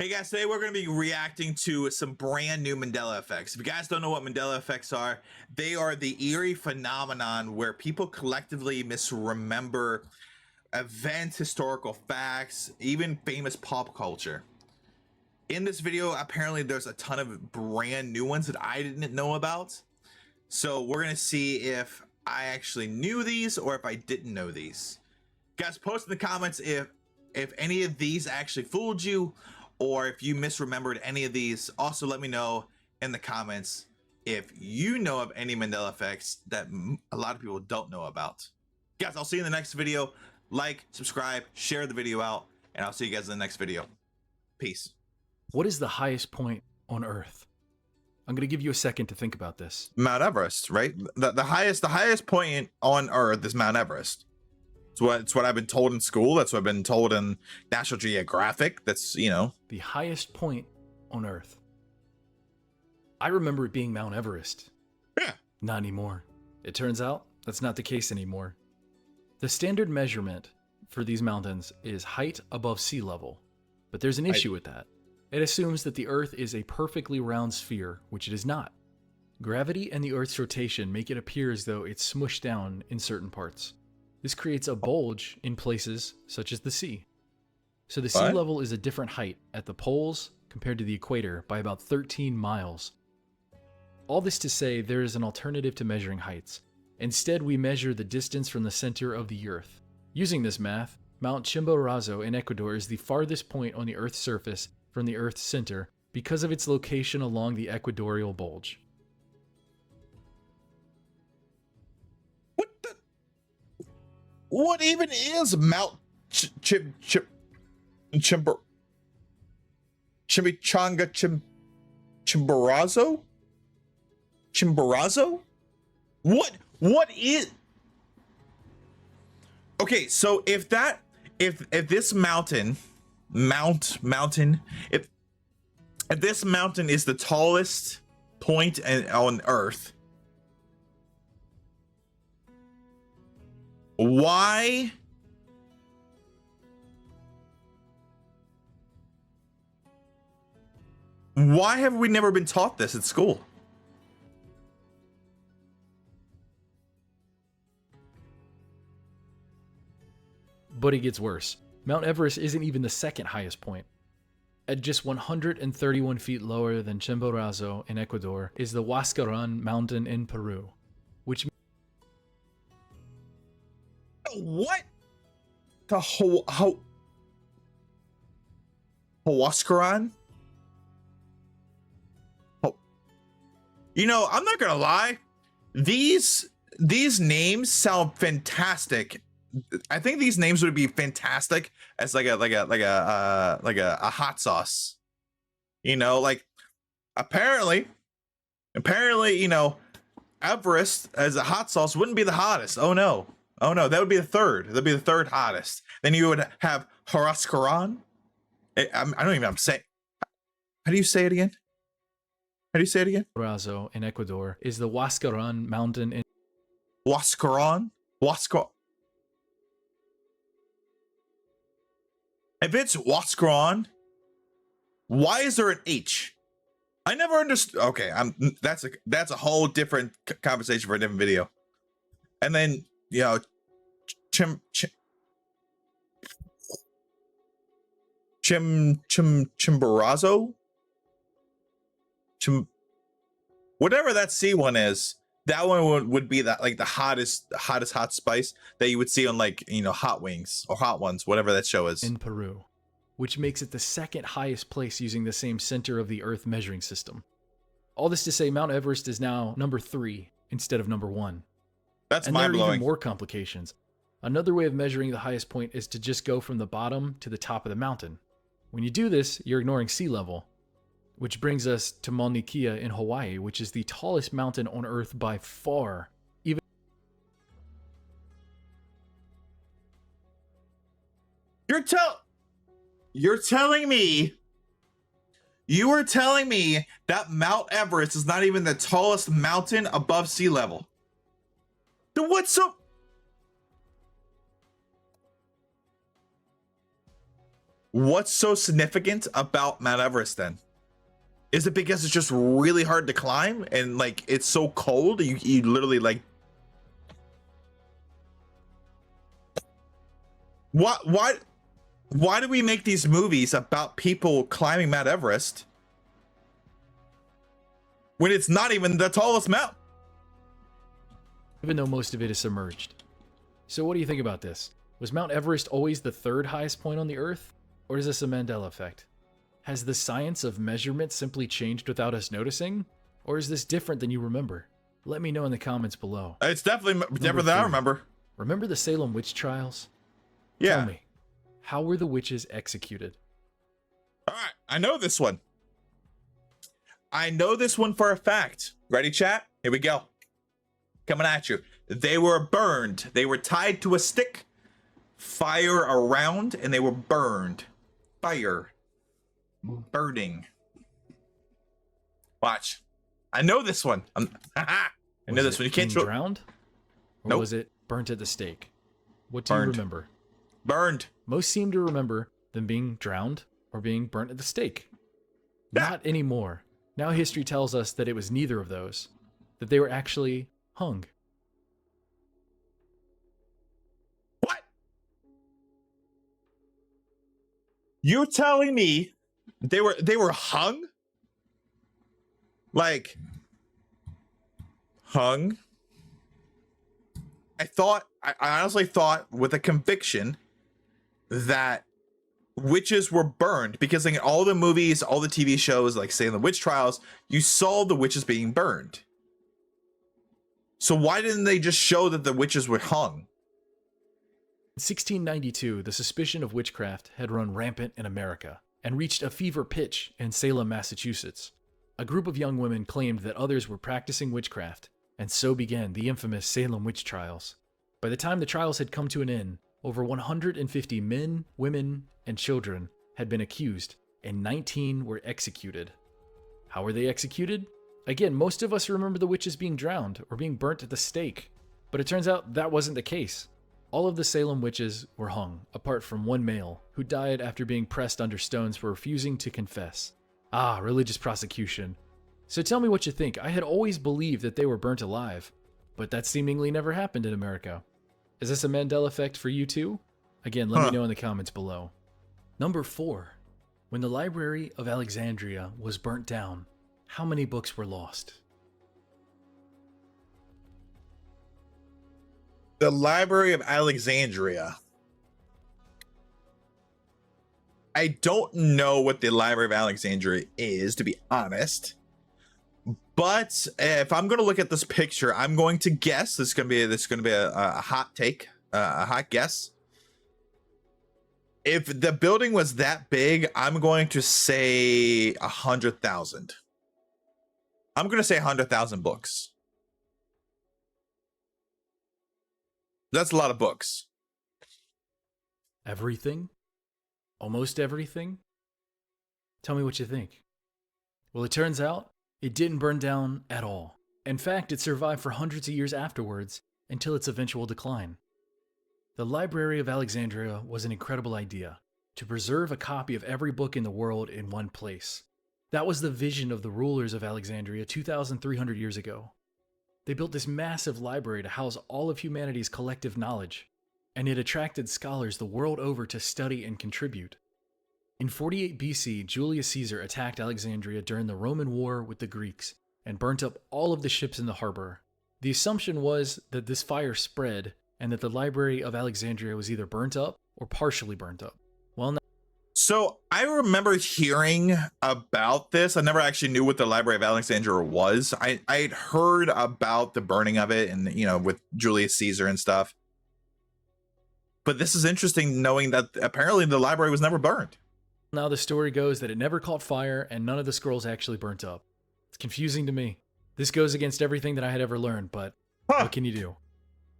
Hey guys, today we're going to be reacting to some brand new Mandela effects. If you guys don't know what Mandela effects are, they are the eerie phenomenon where people collectively misremember events, historical facts, even famous pop culture. In this video, apparently there's a ton of brand new ones that I didn't know about. So we're going to see if I actually knew these or if I didn't know these. Guys, post in the comments if any of these actually fooled you, or if you misremembered any of these. Also, let me know in the comments if you know of any Mandela effects that a lot of people don't know about. Guys, I'll see you in the next video. Like, subscribe, share the video out, and I'll see you guys in the next video. Peace. What is the highest point on Earth? I'm going to give you a second to think about this. Mount Everest, right? The highest point on Earth is Mount Everest. It's what I've been told in school. That's what I've been told in National Geographic. That's, you know. The highest point on Earth. I remember it being Mount Everest. Yeah. Not anymore. It turns out that's not the case anymore. The standard measurement for these mountains is height above sea level. But there's an issue with that. It assumes that the Earth is a perfectly round sphere, which it is not. Gravity and the Earth's rotation make it appear as though it's smushed down in certain parts. This creates a bulge in places such as the sea. So the sea level is a different height at the poles compared to the equator by about 13 miles. All this to say there is an alternative to measuring heights. Instead, we measure the distance from the center of the Earth. Using this math, Mount Chimborazo in Ecuador is the farthest point on the Earth's surface from the Earth's center because of its location along the equatorial bulge. What even is Mount Chimborazo? Chimborazo? What is? Okay, so if this mountain, if this mountain is the tallest point on Earth, why have we never been taught this at school? But it gets worse. Mount Everest isn't even the second highest point. At just 131 feet lower than Chimborazo in Ecuador is the Huascarán mountain in Peru, which what the Huascarán? Oh, you know, I'm not gonna lie, these names sound fantastic. I think these names would be fantastic as like a hot sauce. You know, like apparently, you know, Everest as a hot sauce wouldn't be the hottest. Oh no, that would be the third. That'd be the third hottest. Then you would have Huascarán. I don't even. I'm saying. How do you say it again? How do you say it again? Chimborazo in Ecuador is the Huascarán mountain in Huascarán. If it's Huascarán, why is there an H? I never understood. Okay, that's a whole different conversation for a different video. And then, you know, Chimborazo, whatever that C one is. That one would be that, like, the hottest hot spice that you would see on, like, you know, Hot Wings or Hot Ones, whatever that show is. In Peru, which makes it the second highest place using the same center of the Earth measuring system. All this to say Mount Everest is now number 3 instead of number 1. That's and there are mind-blowing. even more complications. Another way of measuring the highest point is to just go from the bottom to the top of the mountain. When you do this, you're ignoring sea level. Which brings us to Mauna Kea in Hawaii, which is the tallest mountain on Earth by far. You're telling me that Mount Everest is not even the tallest mountain above sea level? Then what's so? What's so significant about Mount Everest then? Is it because it's just really hard to climb and like it's so cold you literally like why do we make these movies about people climbing Mount Everest when it's not even the tallest mountain? Even though most of it is submerged. So what do you think about this? Was Mount Everest always the third highest point on the Earth? Or is this a Mandela effect? Has the science of measurement simply changed without us noticing? Or is this different than you remember? Let me know in the comments below. It's definitely different than I remember. Remember the Salem witch trials? Yeah. Tell me, how were the witches executed? All right, I know this one. I know this one for a fact. Ready, chat? Here we go. Coming at you. They were burned. They were tied to a stick, fire around, and they were burned. Fire. Burning. Watch. I know this one. I know this one. You can't drowned? Or nope. Was it burnt at the stake? What do you remember? Burned. Most seem to remember them being drowned or being burnt at the stake. Yeah. Not anymore. Now history tells us that it was neither of those. That they were actually hung. What? You're telling me they were hung? Like hung? I honestly thought with a conviction that witches were burned, because in all the movies, all the TV shows, like say in the witch trials, you saw the witches being burned. So why didn't they just show that the witches were hung? In 1692, the suspicion of witchcraft had run rampant in America and reached a fever pitch in Salem, Massachusetts. A group of young women claimed that others were practicing witchcraft, and so began the infamous Salem witch trials. By the time the trials had come to an end, over 150 men, women, and children had been accused, and 19 were executed. How were they executed? Again, most of us remember the witches being drowned or being burnt at the stake, but it turns out that wasn't the case. All of the Salem witches were hung, apart from one male, who died after being pressed under stones for refusing to confess. Ah, religious prosecution. So tell me what you think. I had always believed that they were burnt alive, but that seemingly never happened in America. Is this a Mandela effect for you too? Again, let me know in the comments below. Number 4. When the Library of Alexandria was burnt down, how many books were lost? The Library of Alexandria. I don't know what the Library of Alexandria is, to be honest. But if I'm going to look at this picture, I'm going to guess this is going to be a hot take, a hot guess. If the building was that big, I'm going to say 100,000. I'm going to say 100,000 books. That's a lot of books. Everything? Almost everything? Tell me what you think. Well, it turns out it didn't burn down at all. In fact, it survived for hundreds of years afterwards until its eventual decline. The Library of Alexandria was an incredible idea, to preserve a copy of every book in the world in one place. That was the vision of the rulers of Alexandria 2,300 years ago. They built this massive library to house all of humanity's collective knowledge, and it attracted scholars the world over to study and contribute. In 48 BC, Julius Caesar attacked Alexandria during the Roman War with the Greeks and burnt up all of the ships in the harbor. The assumption was that this fire spread and that the Library of Alexandria was either burnt up or partially burnt up. Well, so I remember hearing about this. I never actually knew what the Library of Alexandria was. I'd heard about the burning of it and, you know, with Julius Caesar and stuff. But this is interesting knowing that apparently the library was never burned. Now the story goes that it never caught fire and none of the scrolls actually burnt up. It's confusing to me. This goes against everything that I had ever learned, but what can you do?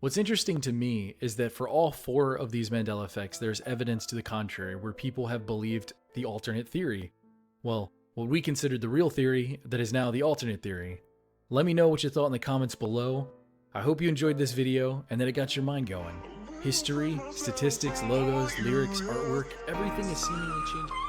What's interesting to me is that for all 4 of these Mandela effects, there's evidence to the contrary, where people have believed the alternate theory. Well, what we considered the real theory that is now the alternate theory. Let me know what you thought in the comments below. I hope you enjoyed this video and that it got your mind going. History, statistics, logos, lyrics, artwork, everything is seemingly changing.